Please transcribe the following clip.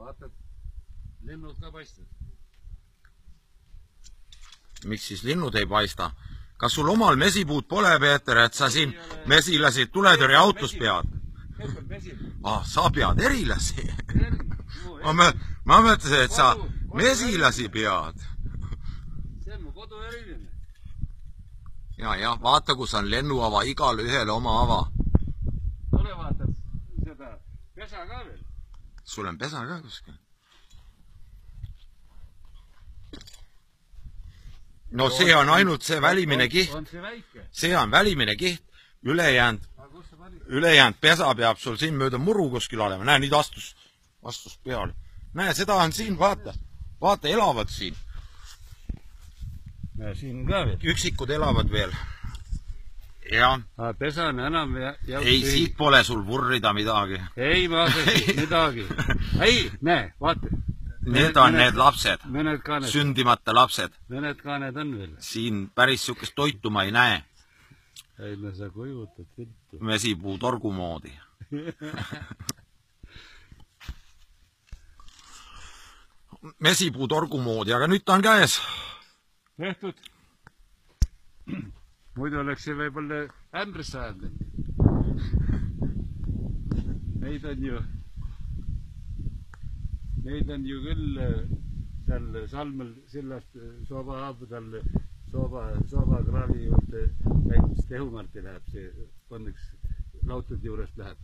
vaata, linnud ka paistavad. Miks siis linnud ei paista? Kas sul omal mesipuud pole, Peeter, et sa siin mesilasi tuletõrjeautos pead? Sa pead erilasi. Ma mõtlesin, et sa mesilasi pead. See on mu kodu eriline. Ja, vaata, kus on lennuava, igale ühele oma ava. Tule vaata seda pesa ka veel. Sul on pesa ka kuskil? No see on ainult see välimine kiht. On see väike? See on välimine kiht. Ülejäänud pesa peab sul siin mööda muru kuskil olema. Näe, nüüd astus peale. Näe, seda on siin, vaata. Vaata, elavad siin. Ja siin ka veel. Üksikud elavad veel. Ja. Pesa on enam ei, siit pole sul vurrida midagi. Ei, ma midagi. Ei, näe, vaata. Need on need lapsed. Sündimata lapsed. Mõned kaaned on veel. Siin päris sükest toitu ma ei näe. Ei, no sa kujutad viltu. Mesipuu torgu moodi. Mesipuu torgu moodi, aga nüüd ta on käes. Tehtud. Muidu oleks see võib-olla ämbrisse ajanud. Neid on ju küll seal Salmel sellest soobakraavi juurde täitmist Tehumarti läheb, see õnneks lautade juurest läheb.